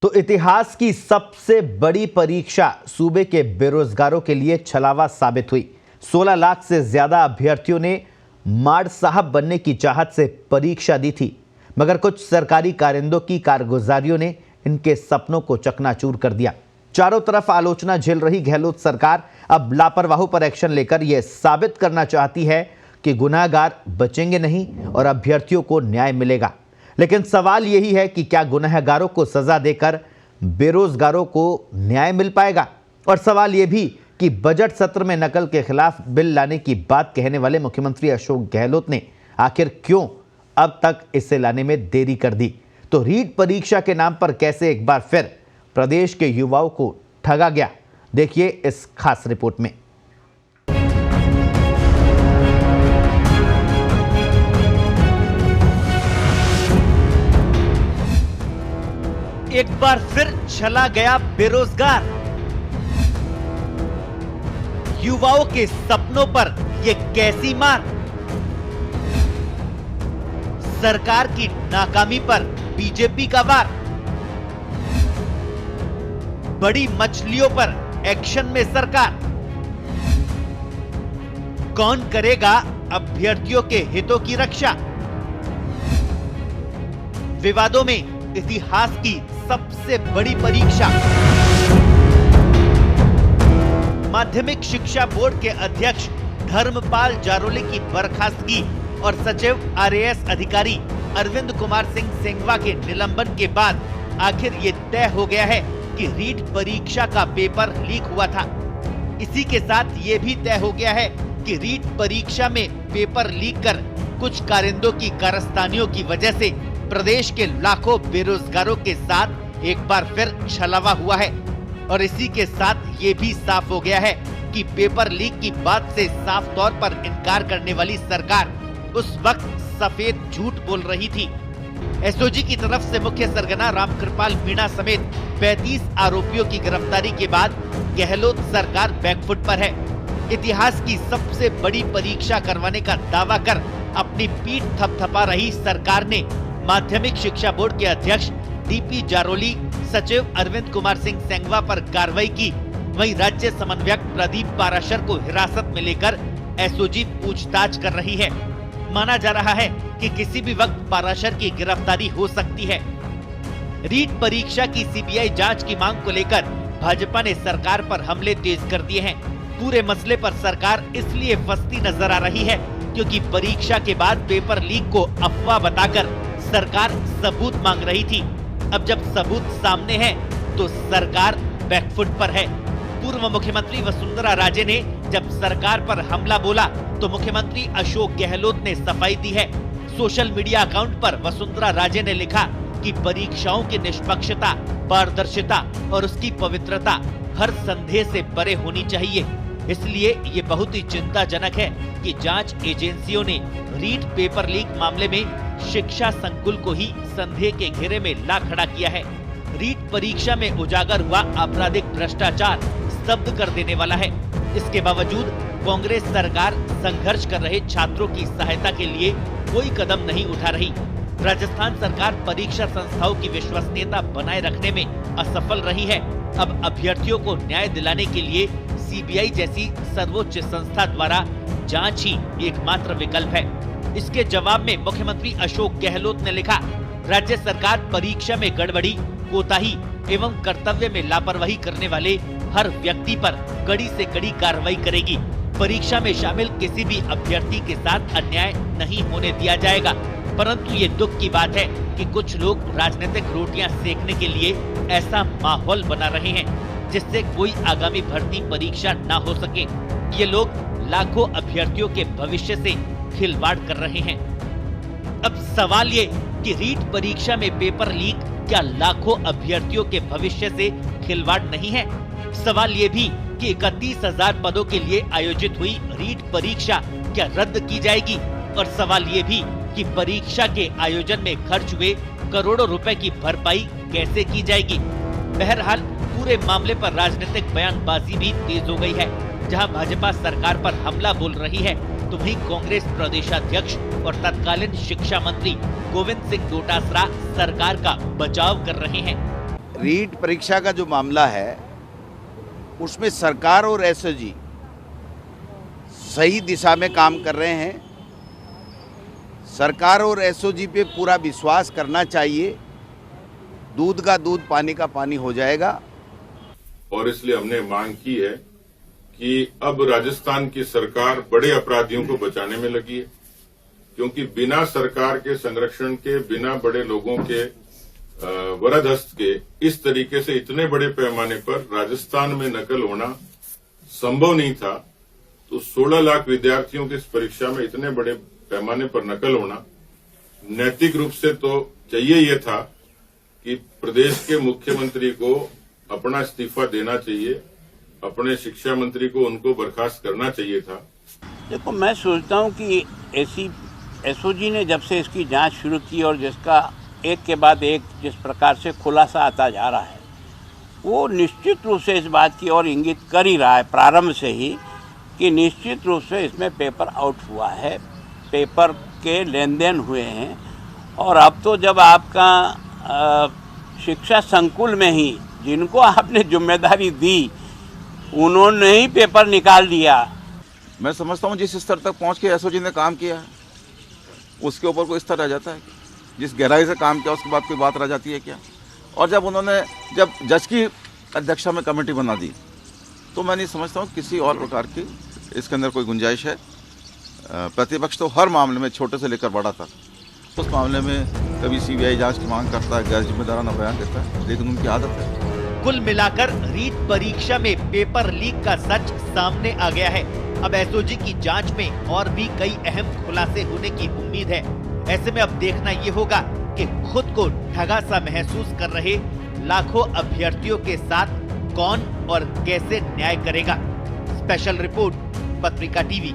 तो इतिहास की सबसे बड़ी परीक्षा सूबे के बेरोजगारों के लिए छलावा साबित हुई। 16 लाख से ज्यादा अभ्यर्थियों ने माड़ साहब बनने की चाहत से परीक्षा दी थी, मगर कुछ सरकारी कारिंदों की कारगुजारियों ने इनके सपनों को चकनाचूर कर दिया। चारों तरफ आलोचना झेल रही गहलोत सरकार अब लापरवाहों पर एक्शन लेकर यह साबित करना चाहती है कि गुनाहगार बचेंगे नहीं और अभ्यर्थियों को न्याय मिलेगा। लेकिन सवाल यही है कि क्या गुनहगारों को सजा देकर बेरोजगारों को न्याय मिल पाएगा? और सवाल यह भी कि बजट सत्र में नकल के खिलाफ बिल लाने की बात कहने वाले मुख्यमंत्री अशोक गहलोत ने आखिर क्यों अब तक इसे लाने में देरी कर दी? तो रीट परीक्षा के नाम पर कैसे एक बार फिर प्रदेश के युवाओं को ठगा गया, देखिए इस खास रिपोर्ट में। एक बार फिर चला गया बेरोजगार। युवाओं के सपनों पर ये कैसी मार। सरकार की नाकामी पर बीजेपी का वार। बड़ी मछलियों पर एक्शन में सरकार। कौन करेगा अभ्यर्थियों के हितों की रक्षा? विवादों में इतिहास की सबसे बड़ी परीक्षा। माध्यमिक शिक्षा बोर्ड के अध्यक्ष धर्मपाल जारोले की बर्खास्तगी और सचिव आरएएस अधिकारी अरविंद कुमार सिंह सेंगवा के निलंबन के बाद आखिर ये तय हो गया है कि रीट परीक्षा का पेपर लीक हुआ था। इसी के साथ ये भी तय हो गया है कि रीट परीक्षा में पेपर लीक कर कुछ कारिंदों की कारस्तानियों की वजह से प्रदेश के लाखों बेरोजगारों के साथ एक बार फिर छलावा हुआ है। और इसी के साथ ये भी साफ हो गया है कि पेपर लीक की बात से साफ तौर पर इनकार करने वाली सरकार उस वक्त सफेद झूठ बोल रही थी। एसओजी की तरफ से मुख्य सरगना रामकृपाल मीणा समेत 35 आरोपियों की गिरफ्तारी के बाद गहलोत सरकार बैकफुट पर है। इतिहास की सबसे बड़ी परीक्षा करवाने का दावा कर अपनी पीठ थपथपा रही सरकार ने माध्यमिक शिक्षा बोर्ड के अध्यक्ष डीपी जारोली, सचिव अरविंद कुमार सिंह सेंगवा पर कार्रवाई की। वहीं राज्य समन्वयक प्रदीप पाराशर को हिरासत में लेकर एसओजी पूछताछ कर रही है। माना जा रहा है कि किसी भी वक्त पाराशर की गिरफ्तारी हो सकती है। रीट परीक्षा की सीबीआई जांच की मांग को लेकर भाजपा ने सरकार पर हमले तेज कर दिए हैं। पूरे मसले पर सरकार इसलिए फंसती नजर आ रही है क्योंकि परीक्षा के बाद पेपर लीक को अफवाह बताकर सरकार सबूत मांग रही थी। अब जब सबूत सामने है तो सरकार बैकफुट पर है। पूर्व मुख्यमंत्री वसुंधरा राजे ने जब सरकार पर हमला बोला तो मुख्यमंत्री अशोक गहलोत ने सफाई दी है। सोशल मीडिया अकाउंट पर वसुंधरा राजे ने लिखा कि परीक्षाओं की निष्पक्षता, पारदर्शिता और उसकी पवित्रता हर संदेह से परे होनी चाहिए। इसलिए ये बहुत ही चिंताजनक है कि जांच एजेंसियों ने रीट पेपर लीक मामले में शिक्षा संकुल को ही संदेह के घेरे में ला खड़ा किया है। रीट परीक्षा में उजागर हुआ आपराधिक भ्रष्टाचार स्तब्ध कर देने वाला है। इसके बावजूद कांग्रेस सरकार संघर्ष कर रहे छात्रों की सहायता के लिए कोई कदम नहीं उठा रही। राजस्थान सरकार परीक्षा संस्थाओं की विश्वसनीयता बनाए रखने में असफल रही है। अब अभ्यर्थियों को न्याय दिलाने के लिए सीबीआई जैसी सर्वोच्च संस्था द्वारा जांच ही एकमात्र विकल्प है। इसके जवाब में मुख्यमंत्री अशोक गहलोत ने लिखा, राज्य सरकार परीक्षा में गड़बड़ी, कोताही एवं कर्तव्य में लापरवाही करने वाले हर व्यक्ति पर कड़ी से कड़ी कार्रवाई करेगी। परीक्षा में शामिल किसी भी अभ्यर्थी के साथ अन्याय नहीं होने दिया जाएगा। परंतु ये दुख की बात है कि कुछ लोग राजनीतिक रोटियां सेकने के लिए ऐसा माहौल बना रहे हैं जिससे कोई आगामी भर्ती परीक्षा न हो सके। ये लोग लाखों अभ्यर्थियों के भविष्य से खिलवाड़ कर रहे हैं। अब सवाल ये कि रीट परीक्षा में पेपर लीक क्या लाखों अभ्यर्थियों के भविष्य से खिलवाड़ नहीं है? सवाल ये भी कि 31,000 पदों के लिए आयोजित हुई रीट परीक्षा क्या रद्द की जाएगी? और सवाल ये भी कि परीक्षा के आयोजन में खर्च हुए करोड़ों रुपए की भरपाई कैसे की जाएगी? बहरहाल पूरे मामले पर राजनीतिक बयानबाजी भी तेज हो गई है। जहां भाजपा सरकार पर हमला बोल रही है तो वहीं कांग्रेस प्रदेशाध्यक्ष और तत्कालीन शिक्षा मंत्री गोविंद सिंह डोटासरा सरकार का बचाव कर रहे हैं। रीट परीक्षा का जो मामला है उसमें सरकार और एसओजी सही दिशा में काम कर रहे हैं। सरकार और एसओजी पे पूरा विश्वास करना चाहिए। दूध का दूध, पानी का पानी हो जाएगा। और इसलिए हमने मांग की है कि अब राजस्थान की सरकार बड़े अपराधियों को बचाने में लगी है, क्योंकि बिना सरकार के संरक्षण के, बिना बड़े लोगों के वरद हस्त के इस तरीके से इतने बड़े पैमाने पर राजस्थान में नकल होना संभव नहीं था। तो 16 लाख विद्यार्थियों की इस परीक्षा में इतने बड़े पैमाने पर नकल होना नैतिक रूप से तो चाहिए ये था कि प्रदेश के मुख्यमंत्री को अपना इस्तीफा देना चाहिए, अपने शिक्षा मंत्री को उनको बर्खास्त करना चाहिए था। देखो, मैं सोचता हूं कि एसओजी ने जब से इसकी जांच शुरू की और जिसका एक के बाद एक जिस प्रकार से खुलासा आता जा रहा है, वो निश्चित रूप से इस बात की ओर इंगित कर ही रहा है प्रारंभ से ही कि निश्चित रूप से इसमें पेपर आउट हुआ है, पेपर के लेन देन हुए हैं। और अब तो जब आपका शिक्षा संकुल में ही जिनको आपने जिम्मेदारी दी उन्होंने ही पेपर निकाल दिया। मैं समझता हूँ जिस स्तर तक पहुँच के एसओजी ने काम किया है उसके ऊपर कोई स्तर रह जाता है? जिस गहराई से काम किया उसके बाद कोई बात रह जाती है क्या? और जब जज की अध्यक्षता में कमेटी बना दी तो मैं नहीं समझता हूँ किसी और प्रकार की इसके अंदर कोई गुंजाइश है। प्रतिपक्ष तो हर मामले में छोटे से लेकर बड़ा तक उस मामले में कभी सीबीआई जांच की मांग करता है, गैर जिम्मेदाराना बयान देता है, लेकिन उनकी आदत है। कुल मिलाकर रीट परीक्षा में पेपर लीक का सच सामने आ गया है। अब एसओजी की जांच में और भी कई अहम खुलासे होने की उम्मीद है। ऐसे में अब देखना ये होगा कि खुद को ठगा सा महसूस कर रहे लाखों अभ्यर्थियों के साथ कौन और कैसे न्याय करेगा। स्पेशल रिपोर्ट, पत्रिका टीवी।